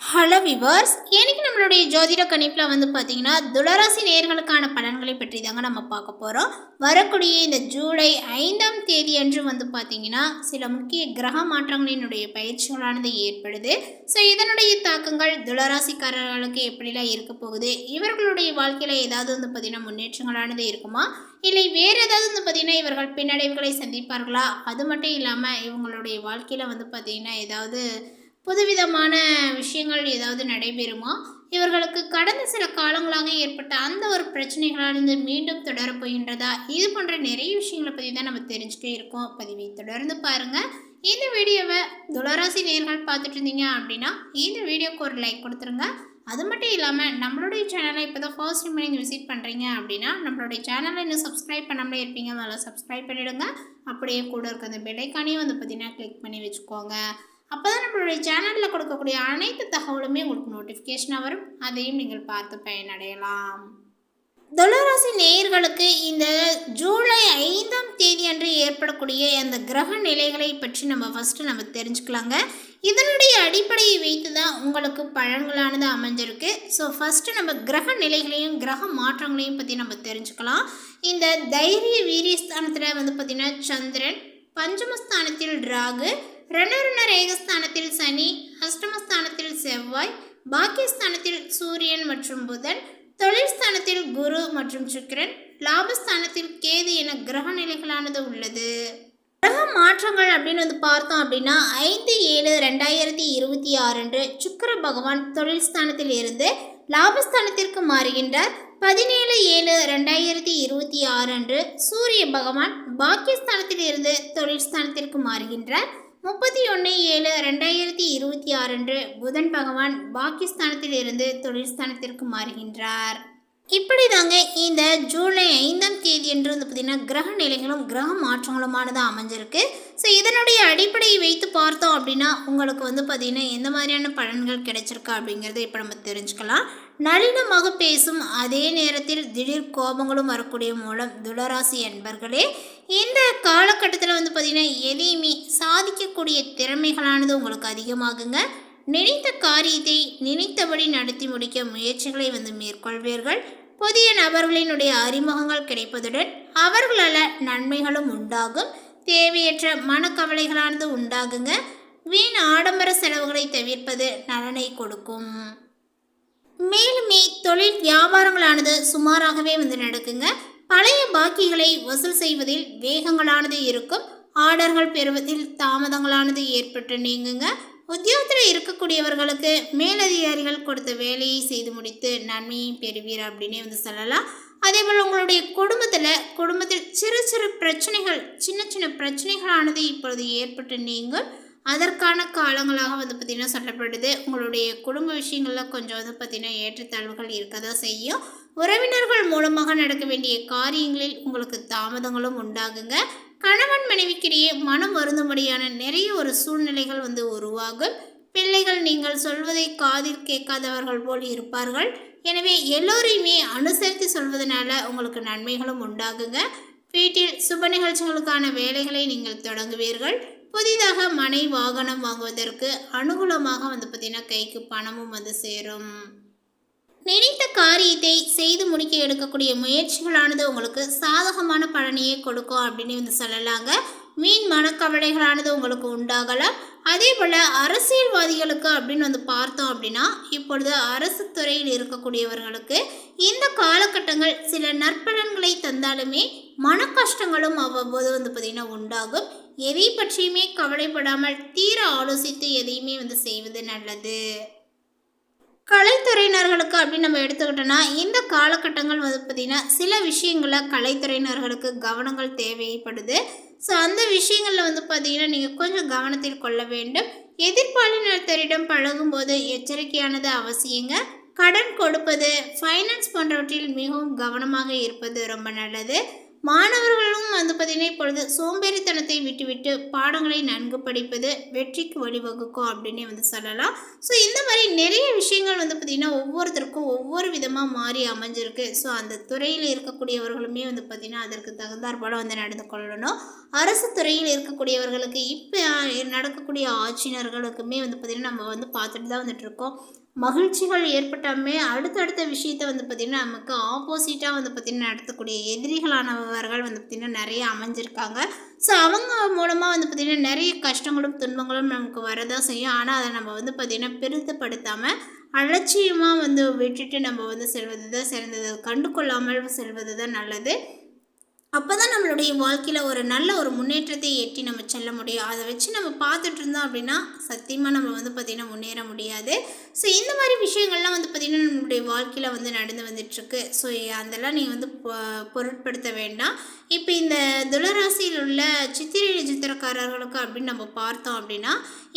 Hello viewers, இன்னைக்கு நம்மளுடைய ஜோதிட கணிப்பில் பார்த்தீங்கன்னா துளராசி நேயர்களுக்கான பலன்களை பற்றி தாங்க நம்ம பார்க்க போகிறோம். வரக்கூடிய இந்த ஜூலை 5ஆம் தேதி அன்று பார்த்தீங்கன்னா சில முக்கிய கிரக மாற்றங்களினுடைய பயிற்சிகளானது ஏற்படுது. ஸோ இதனுடைய தாக்கங்கள் துளராசிக்காரர்களுக்கு எப்படிலாம் இருக்க போகுது, இவர்களுடைய வாழ்க்கையில் ஏதாவது பார்த்தீங்கன்னா முன்னேற்றங்களானது இருக்குமா, இல்லை வேறு ஏதாவது பார்த்தீங்கன்னா இவர்கள் பின்னடைவுகளை சந்திப்பார்களா, அது மட்டும் இல்லாமல் இவங்களுடைய வாழ்க்கையில் பார்த்தீங்கன்னா ஏதாவது புதுவிதமான விஷயங்கள் ஏதாவது நடைபெறுமா, இவர்களுக்கு கடந்த சில காலங்களாக ஏற்பட்ட அந்த ஒரு பிரச்சனைகளானது மீண்டும் தொடரப்போகின்றதா, இது போன்ற நிறைய விஷயங்களை பற்றி தான் நம்ம தெரிஞ்சுட்டே இருக்கோம். பதிவை தொடர்ந்து பாருங்கள். இந்த வீடியோவை துளராசி நேயர்கள் பார்த்துட்டு இருந்தீங்க அப்படின்னா இந்த வீடியோக்கு ஒரு லைக் கொடுத்துருங்க. அது மட்டும் இல்லாமல் நம்மளுடைய சேனலை இப்போ தான் ஃபர்ஸ்ட் டைம் நீங்கள் விசிட் பண்ணுறீங்க அப்படின்னா நம்மளுடைய சேனலை இன்னும் சப்ஸ்கிரைப் பண்ணாமலே இருப்பீங்க, அதனால் சப்ஸ்கிரைப் பண்ணிவிடுங்க. அப்படியே கூட இருக்க அந்த பெல்லைக்கானையும் பார்த்தீங்கன்னா கிளிக் பண்ணி வச்சுக்கோங்க. அப்போ தான் நம்மளுடைய சேனலில் கொடுக்கக்கூடிய அனைத்து தகவலுமே உங்களுக்கு நோட்டிஃபிகேஷனாக வரும், அதையும் நீங்கள் பார்த்து பயனடையலாம். துளராசி நேயர்களுக்கு இந்த ஜூலை 5ஆம் தேதி அன்று ஏற்படக்கூடிய அந்த கிரக நிலைகளை பற்றி நம்ம ஃபஸ்ட்டு தெரிஞ்சுக்கலாங்க. இதனுடைய அடிப்படையை வைத்து தான் உங்களுக்கு பலன்களானது அமைஞ்சிருக்கு. ஸோ ஃபஸ்ட்டு நம்ம கிரக நிலைகளையும் கிரக மாற்றங்களையும் பற்றி நம்ம தெரிஞ்சுக்கலாம். இந்த தைரிய வீரியஸ்தானத்தில் பார்த்திங்கன்னா சந்திரன், பஞ்சமஸ்தானத்தில் ராகு, ரணருண ரேகஸ்தானத்தில் சனி, அஷ்டமஸ்தானத்தில் செவ்வாய், பாக்கியஸ்தானத்தில் சூரியன் மற்றும் புதன், தொழில் ஸ்தானத்தில் குரு மற்றும் சுக்கிரன், லாபஸ்தானத்தில் கேது என கிரக நிலைகளானது உள்ளது. கிரக மாற்றங்கள் அப்படின்னு பார்த்தோம் அப்படின்னா 5/7/2026 அன்று சுக்கிர பகவான் தொழில் ஸ்தானத்தில் இருந்து லாபஸ்தானத்திற்கு மாறுகின்றார். 17/7/2026 அன்று சூரிய பகவான் பாக்கியஸ்தானத்தில் இருந்து தொழில் ஸ்தானத்திற்கு மாறுகின்றார். 31/7/2026 அன்று புதன் பகவான் பாக்கியஸ்தானத்தில் இருந்து தொழில் ஸ்தானத்திற்கு மாறுகின்றார். இப்படி தாங்க இந்த ஜூலை 5ஆம் தேதி என்று பார்த்தீங்கன்னா கிரக நிலைகளும் கிரக மாற்றங்களுமானது அமைஞ்சிருக்கு. ஸோ இதனுடைய அடிப்படையை வைத்து பார்த்தோம் அப்படின்னா உங்களுக்கு பார்த்தீங்கன்னா எந்த மாதிரியான பலன்கள் கிடைச்சிருக்கா அப்படிங்கிறத இப்போ நம்ம தெரிஞ்சுக்கலாம். நளினமாக பேசும் அதே நேரத்தில் திடீர் கோபங்களும் வரக்கூடிய மூலம் துளராசி என்பர்களே இந்த காலகட்டத்தில் பார்த்தீங்கன்னா எதையுமே சாதிக்கக்கூடிய திறமைகளானது உங்களுக்கு அதிகமாகுங்க. நினைத்த காரியத்தை நினைத்தபடி நடத்தி முடிக்க முயற்சிகளை மேற்கொள்வீர்கள். புதிய நபர்களினுடைய அறிமுகங்கள் கிடைப்பதுடன் அவர்களால் நன்மைகளும் உண்டாகும். தேவையற்ற மனக்கவலைகளானது உண்டாகுங்க. வீண் ஆடம்பர செலவுகளை தவிர்ப்பது நலனை கொடுக்கும். மேலுமே தொழில் வியாபாரங்களானது சுமாராகவே நடக்குங்க. பழைய பாக்கிகளை வசூல் செய்வதில் வேகங்களானது இருக்கும். ஆர்டர்கள் பெறுவதில் தாமதங்களானது ஏற்பட்டு நீங்குங்க. உத்தியோகத்தில் இருக்கக்கூடியவர்களுக்கு மேலதிகாரிகள் கொடுத்த வேலையை செய்து முடித்து நன்மையை பெறுவீர் அப்படின்னே சொல்லலாம். அதே போல் உங்களுடைய குடும்பத்தில் சிறு சிறு பிரச்சனைகள், சின்ன சின்ன பிரச்சனைகளானது இப்பொழுது ஏற்பட்டு நீங்கும். அதற்கான காலங்களாக பார்த்திங்கன்னா சொல்லப்படுது. உங்களுடைய குடும்ப விஷயங்களில் கொஞ்சம் பார்த்திங்கன்னா ஏற்றத்தாழ்வுகள் இருக்க தான் செய்யும். உறவினர்கள் மூலமாக நடக்க வேண்டிய காரியங்களில் உங்களுக்கு தாமதங்களும் உண்டாகுங்க. கணவன் மனைவிக்கிடையே மனம் வருந்தும்படியான நிறைய ஒரு சூழ்நிலைகள் உருவாகும். பிள்ளைகள் நீங்கள் சொல்வதை காதில் கேட்காதவர்கள் போல் இருப்பார்கள். எனவே எல்லோரையுமே அனுசரித்து சொல்வதனால உங்களுக்கு நன்மைகளும் உண்டாகுங்க. வீட்டில் சுப நிகழ்ச்சிகளுக்கான வேலைகளை நீங்கள் தொடங்குவீர்கள். புதிதாக மனை வாகனம் வாங்குவதற்கு அனுகூலமாக பார்த்திங்கன்னா கைக்கு பணமும் சேரும். நினைத்த காரியத்தை செய்து முடிக்க எடுக்கக்கூடிய முயற்சிகளானது உங்களுக்கு சாதகமான பலனையே கொடுக்கும் அப்படின்னு சொல்லலாங்க. மீன் மனக்கவலைகளானது உங்களுக்கு உண்டாகலாம். அதே போல் அரசியல்வாதிகளுக்கு அப்படின்னு பார்த்தோம் அப்படின்னா இப்பொழுது அரசு துறையில் இருக்கக்கூடியவர்களுக்கு இந்த காலகட்டங்கள் சில நற்பலன்களை தந்தாலுமே மன கஷ்டங்களும் அவ்வப்போது பார்த்திங்கன்னா உண்டாகும். எதை பற்றியுமே கவலைப்படாமல் தீர ஆலோசித்து எதையுமே செய்வது நல்லது. கலைத்துறையினர்களுக்கு அப்படின்னு நம்ம எடுத்துக்கிட்டோன்னா இந்த காலகட்டங்கள் பார்த்திங்கன்னா சில விஷயங்களில் கலைத்துறையினர்களுக்கு கவனங்கள் தேவைப்படுது. ஸோ அந்த விஷயங்களில் பார்த்திங்கன்னா நீங்கள் கொஞ்சம் கவனத்தில் கொள்ள வேண்டும். எதிர்பாலினத்தரிடம் பழகும்போது எச்சரிக்கையானது அவசியங்க. கடன் கொடுப்பது, ஃபைனான்ஸ் போன்றவற்றில் மிகவும் கவனமாக இருப்பது ரொம்ப நல்லது. மாணவர்களும் பார்த்திங்கன்னா இப்பொழுது சோம்பேறித்தனத்தை விட்டுவிட்டு பாடங்களை நன்கு படிப்பது வெற்றிக்கு வழிவகுக்கும் அப்படின்னே சொல்லலாம். ஸோ இந்த மாதிரி நிறைய விஷயங்கள் வந்து பார்த்திங்கன்னா ஒவ்வொருத்தருக்கும் ஒவ்வொரு விதமாக மாறி அமைஞ்சிருக்கு. ஸோ அந்த துறையில் இருக்கக்கூடியவர்களுமே வந்து பார்த்திங்கன்னா அதற்கு தகுந்தாற் போல் வந்து நடந்து கொள்ளணும். அரசு துறையில் இருக்கக்கூடியவர்களுக்கு இப்போ நடக்கக்கூடிய ஆட்சியினர்களுக்குமே வந்து பார்த்திங்கன்னா நம்ம வந்து பார்த்துட்டு தான் வந்துட்டுருக்கோம். மகிழ்ச்சிகள் ஏற்பட்டாலுமே அடுத்தடுத்த விஷயத்த வந்து பார்த்திங்கன்னா நமக்கு ஆப்போசிட்டாக வந்து பார்த்திங்கன்னா நடத்தக்கூடிய எதிரிகளானவர்கள் வந்து பார்த்திங்கன்னா நிறைய அமைஞ்சிருக்காங்க. ஸோ அவங்க மூலமாக வந்து பார்த்திங்கன்னா நிறைய கஷ்டங்களும் துன்பங்களும் நமக்கு வரதான் செய்யும். ஆனால் அதை நம்ம வந்து பார்த்திங்கன்னா பெரிதுபடுத்தாமல் அலட்சியமாக வந்து விட்டுட்டு நம்ம வந்து செல்வது தான் சிறந்தது. கண்டு கொள்ளாமல் செல்வது தான் நல்லது. அப்போ தான் நம்மளுடைய வாழ்க்கையில் ஒரு நல்ல ஒரு முன்னேற்றத்தை எட்டி நம்ம செல்ல முடியும். அதை வச்சு நம்ம பார்த்துட்டு இருந்தோம் அப்படின்னா சத்தியமாக நம்ம வந்து பார்த்திங்கன்னா முன்னேற முடியாது. ஸோ இந்த மாதிரி விஷயங்கள்லாம் வந்து பார்த்திங்கன்னா நம்மளுடைய வாழ்க்கையில் வந்து நடந்து வந்துட்டுருக்கு. ஸோ அதெல்லாம் நீங்கள் வந்து பொருட்படுத்த வேண்டாம். இப்போ இந்த துளராசியில் உள்ள சித்திரை நட்சத்திரக்காரர்களுக்கு அப்படின்னு நம்ம பார்த்தோம் அப்படின்னா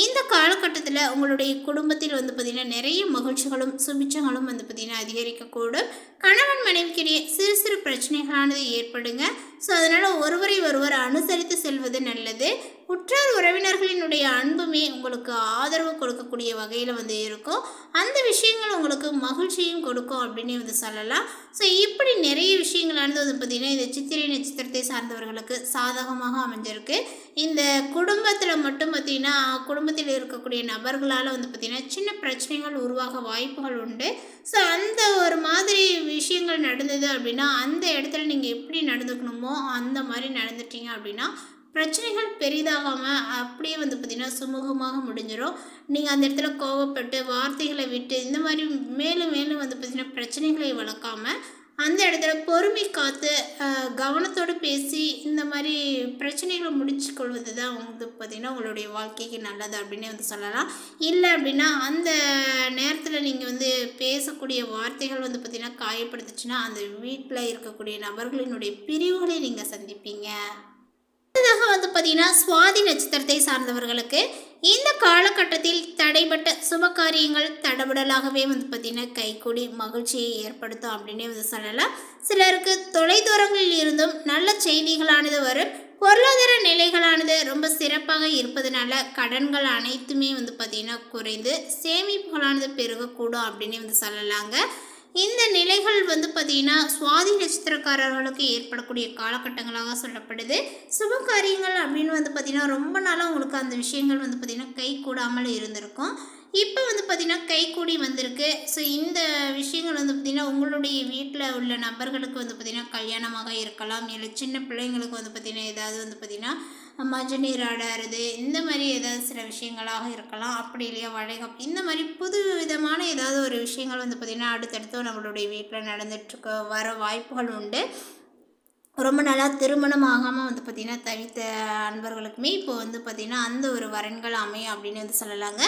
இந்த காலகட்டத்தில் உங்களுடைய குடும்பத்தில் வந்து பார்த்திங்கன்னா நிறைய மகிழ்ச்சிகளும் சுபிட்சங்களும் வந்து பார்த்திங்கன்னா அதிகரிக்கக்கூடும். கணவன் மனைவிக்கிடையே சிறு சிறு பிரச்சனைகளானது ஏற்படுங்க. ஸோ அதனால் ஒருவரை ஒருவர் அனுசரித்து செல்வது நல்லது. உற்றார் உறவினர்களினுடைய அன்புமே உங்களுக்கு ஆதரவு கொடுக்கக்கூடிய வகையில் வந்து இருக்கும். அந்த விஷயங்கள் உங்களுக்கு மகிழ்ச்சியும் கொடுக்கும் அப்படின்னு வந்து சொல்லலாம். ஸோ இப்படி நிறைய விஷயங்களானது வந்து பார்த்திங்கன்னா இந்த சித்திரை நட்சத்திரத்தை சார்ந்தவர்களுக்கு சாதகமாக அமைஞ்சிருக்கு. இந்த குடும்பத்தில் மட்டும் பார்த்திங்கன்னா குடும்பத்தில் இருக்கக்கூடிய நபர்களால் வந்து பார்த்திங்கன்னா சின்ன பிரச்சனைகள் உருவாக வாய்ப்புகள் உண்டு. ஸோ அந்த ஒரு மாதிரி விஷயங்கள் நடந்தது அப்படின்னா அந்த இடத்துல நீங்கள் எப்படி நடந்துக்கணுமோ அந்த மாதிரி நடந்துட்டீங்க அப்படின்னா பிரச்சனைகள் பெரிதாகாமல் அப்படியே வந்து பார்த்திங்கன்னா சுமூகமாக முடிஞ்சிடும். நீங்கள் அந்த இடத்துல கோவப்பட்டு வார்த்தைகளை விட்டு இந்த மாதிரி மேலும் மேலும் வந்து பார்த்திங்கன்னா பிரச்சனைகளை வளர்க்காமல் அந்த இடத்துல பொறுமை காத்து கவனத்தோடு பேசி இந்த மாதிரி பிரச்சனைகளை முடிச்சு கொள்வது தான் வந்து பார்த்திங்கன்னா உங்களுடைய வாழ்க்கைக்கு நல்லது அப்படின்னு வந்து சொல்லலாம். இல்லை அப்படின்னா அந்த நேரத்தில் நீங்கள் வந்து பேசக்கூடிய வார்த்தைகள் வந்து பார்த்திங்கன்னா காயப்படுத்துச்சுன்னா அந்த வீட்டில் இருக்கக்கூடிய நபர்களினுடைய பிரிவுகளை நீங்கள் சந்திப்பீங்க. அடுத்ததாக வந்து பார்த்திங்கன்னா சுவாதி நட்சத்திரத்தை சார்ந்தவர்களுக்கு இந்த காலகட்டத்தில் தடைப்பட்ட சுப காரியங்கள் தடபடலாகவே வந்து பார்த்திங்கன்னா கைகூடி மகிழ்ச்சியை ஏற்படுத்தும் அப்படின்னே வந்து சொல்லலாம். சிலருக்கு தொலைதூரங்களில் இருந்தும் நல்ல செய்திகளானது வரும். பொருளாதார நிலைகளானது ரொம்ப சிறப்பாக இருப்பதனால கடன்கள் அனைத்துமே வந்து பார்த்திங்கன்னா குறைந்து சேமிப்புகளானது பெருகக்கூடும் அப்படின்னே வந்து சொல்லலாங்க. இந்த நிலைகள் வந்து பார்த்திங்கன்னா சுவாதி நட்சத்திரக்காரர்களுக்கு ஏற்படக்கூடிய காலகட்டங்களாக சொல்லப்படுது. சுப காரியங்கள் அப்படின்னு வந்து பார்த்திங்கன்னா ரொம்ப நாளாக உங்களுக்கு அந்த விஷயங்கள் வந்து பார்த்திங்கன்னா கை கூடாமல் இருந்திருக்கும். இப்போ வந்து பார்த்திங்கன்னா கைக்கூடி வந்திருக்கு. ஸோ இந்த விஷயங்கள் வந்து பார்த்திங்கன்னா உங்களுடைய வீட்டில் உள்ள நபர்களுக்கு வந்து பார்த்திங்கன்னா கல்யாணமாக இருக்கலாம். இல்லை சின்ன பிள்ளைங்களுக்கு வந்து பார்த்திங்கன்னா ஏதாவது வந்து பார்த்திங்கன்னா மஞ்சள் நீர் ஆடுறது இந்த மாதிரி ஏதாவது சில விஷயங்களாக இருக்கலாம். அப்படி இல்லையா வளைகாப்பு இந்த மாதிரி புது விதமான ஏதாவது ஒரு விஷயங்கள் வந்து பார்த்திங்கன்னா அடுத்தடுத்து நம்மளுடைய வீட்டில் நடந்துட்டுருக்க வர வாய்ப்புகள் உண்டு. ரொம்ப நாளாக திருமணம் ஆகாமல் வந்து பார்த்திங்கன்னா தவித்த அன்பர்களுக்குமே இப்போ வந்து பார்த்திங்கன்னா அந்த ஒரு வரன்கள் அமையும் அப்படின்னு வந்து சொல்லலாங்க.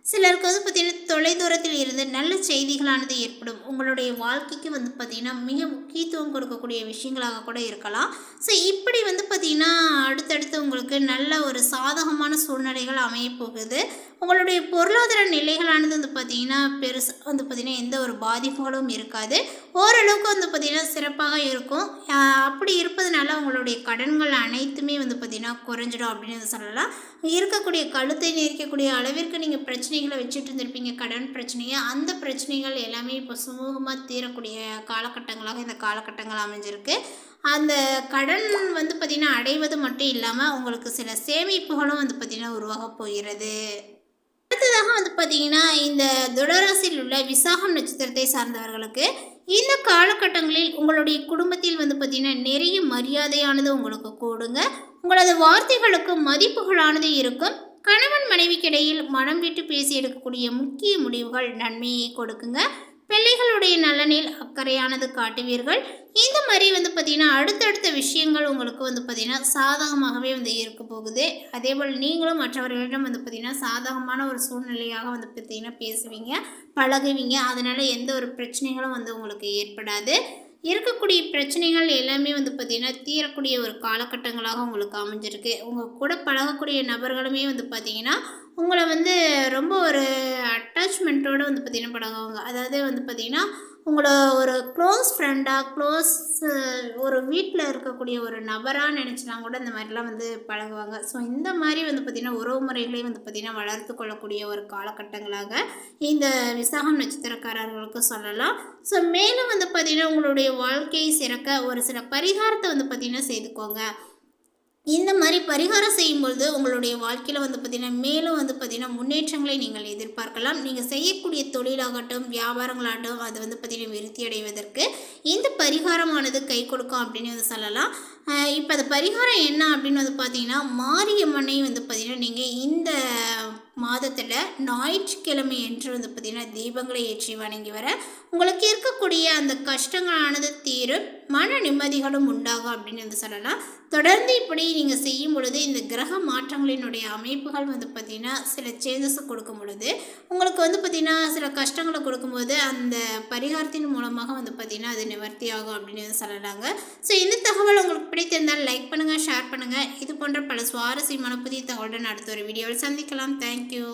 சிலருக்கு வந்து பார்த்திங்கன்னா தொலைதூரத்தில் இருந்து நல்ல செய்திகளானது ஏற்படும். உங்களுடைய வாழ்க்கைக்கு வந்து பார்த்திங்கன்னா மிக முக்கியத்துவம் கொடுக்கக்கூடிய விஷயங்களாக கூட இருக்கலாம். ஸோ இப்படி வந்து பார்த்திங்கன்னா அடுத்தடுத்து உங்களுக்கு நல்ல ஒரு சாதகமான சூழ்நிலைகள் அமையப்போகுது. உங்களுடைய பொருளாதார நிலைகளானது வந்து பார்த்திங்கன்னா பெருசாக வந்து பார்த்திங்கன்னா எந்த ஒரு பாதிப்புகளும் இருக்காது. ஓரளவுக்கு வந்து பார்த்திங்கன்னா சிறப்பாக இருக்கும். அப்படி இருப்பதனால உங்களுடைய கடன்கள் அனைத்துமே வந்து பார்த்திங்கன்னா குறைஞ்சிடும் அப்படின்னு சொல்லலாம். இருக்கக்கூடிய கழுத்தை நெரிக்கக்கூடிய அளவிற்கு நீங்கள் பிரச்சனைகளை வச்சுட்டு இருந்திருப்பீங்க, கடன் பிரச்சனையை. அந்த பிரச்சனைகள் எல்லாமே இப்போ சுமூகமாக தீரக்கூடிய காலகட்டங்களாக இந்த காலகட்டங்கள் அமைஞ்சிருக்கு. அந்த கடன் வந்து பார்த்திங்கன்னா அடைவது மட்டும் இல்லாமல் உங்களுக்கு சில சேமிப்புகளும் வந்து பார்த்திங்கன்னா உருவாக போகிறது. அடுத்ததாக வந்து பார்த்திங்கன்னா இந்த துளராசியில் உள்ள விசாகம் நட்சத்திரத்தை சார்ந்தவர்களுக்கு இந்த காலகட்டங்களில் உங்களுடைய குடும்பத்தில் வந்து பார்த்திங்கன்னா நிறைய மரியாதையானது உங்களுக்கு கூடுங்க. உங்களது வார்த்தைகளுக்கு மதிப்புகளானது இருக்கும். கணவன் மனைவிக்கிடையில் மனம் விட்டு பேசி எடுக்கக்கூடிய முக்கிய முடிவுகள் நன்மையை கொடுக்குங்க. பிள்ளைகளுடைய நலனில் அக்கறையானது காட்டுவீர்கள். இந்த மாதிரி வந்து பார்த்திங்கன்னா அடுத்தடுத்த விஷயங்கள் உங்களுக்கு வந்து பார்த்திங்கன்னா சாதகமாகவே வந்து இருக்க போகுது. அதே போல் நீங்களும் மற்றவர்களிடம் வந்து பார்த்திங்கன்னா சாதகமான ஒரு சூழ்நிலையாக வந்து பார்த்திங்கன்னா பேசுவீங்க, பழகுவீங்க. அதனால் எந்த ஒரு பிரச்சனைகளும் வந்து உங்களுக்கு ஏற்படாது. இருக்கக்கூடிய பிரச்சனைகள் எல்லாமே வந்து பார்த்திங்கன்னா தீரக்கூடிய ஒரு காலகட்டங்களாக உங்களுக்கு அமைஞ்சிருக்கு. உங்கள் கூட பழகக்கூடிய நபர்களுமே வந்து பார்த்திங்கன்னா உங்களை வந்து ரொம்ப ஒரு அட்டாச்மெண்ட்டோடு வந்து பார்த்திங்கன்னா பழகுவாங்க. அதாவது வந்து பார்த்திங்கன்னா உங்களோட ஒரு க்ளோஸ் ஃப்ரெண்டாக ஒரு வீட்டில் இருக்கக்கூடிய ஒரு நபராக நினச்சினா கூட இந்த மாதிரிலாம் வந்து பழகுவாங்க. ஸோ இந்த மாதிரி வந்து பார்த்திங்கன்னா உறவு முறைகளை வந்து பார்த்திங்கன்னா வளர்த்து கொள்ளக்கூடிய ஒரு காலகட்டங்களாக இந்த விசாகம் நட்சத்திரக்காரர்களுக்கு சொல்லலாம். ஸோ மேலும் வந்து பார்த்திங்கன்னா உங்களுடைய வாழ்க்கையை சிறக்க ஒரு சில பரிகாரத்தை வந்து பார்த்திங்கன்னா செய்துக்கோங்க. இந்த மாதிரி பரிகாரம் செய்யும்பொழுது உங்களுடைய வாழ்க்கையில் வந்து பார்த்திங்கன்னா மேலும் வந்து பார்த்திங்கன்னா முன்னேற்றங்களை நீங்கள் எதிர்பார்க்கலாம். நீங்கள் செய்யக்கூடிய தொழிலாகட்டும் வியாபாரங்களாகட்டும் அது வந்து பார்த்திங்கன்னா விருத்தி அடைவதற்கு இந்த பரிகாரமானது கை கொடுக்கும் அப்படின்னு வந்து சொல்லலாம். இப்போ அந்த பரிகாரம் என்ன அப்படின்னு வந்து பார்த்திங்கன்னா மாரியம்மனை வந்து பார்த்திங்கன்னா நீங்கள் இந்த மாதத்தில் ஞாயிற்றுக்கிழமை என்று வந்து பார்த்திங்கன்னா தீபங்களை ஏற்றி வணங்கி வர உங்களுக்கு இருக்கக்கூடிய அந்த கஷ்டங்களானது தீரும், மன நிம்மதிகளும் உண்டாகும் அப்படின்னு வந்து சொல்லலாம். தொடர்ந்து இப்படி நீங்கள் செய்யும் பொழுது இந்த கிரக மாற்றங்களினுடைய அமைப்புகள் வந்து பார்த்திங்கன்னா சில சேஞ்சஸை கொடுக்கும் பொழுது உங்களுக்கு வந்து பார்த்திங்கன்னா சில கஷ்டங்களை கொடுக்கும்போது அந்த பரிகாரத்தின் மூலமாக வந்து பார்த்திங்கன்னா அது நிவர்த்தி ஆகும் அப்படின்னு வந்து சொல்லலாங்க. ஸோ இந்த தகவல் உங்களுக்கு பிடித்திருந்தால் லைக் பண்ணுங்கள், ஷேர் பண்ணுங்கள். இது போன்ற பல சுவாரஸ்யமான புதிய தகவலுடன் அடுத்த ஒரு வீடியோவில் சந்திக்கலாம். தேங்க்யூ.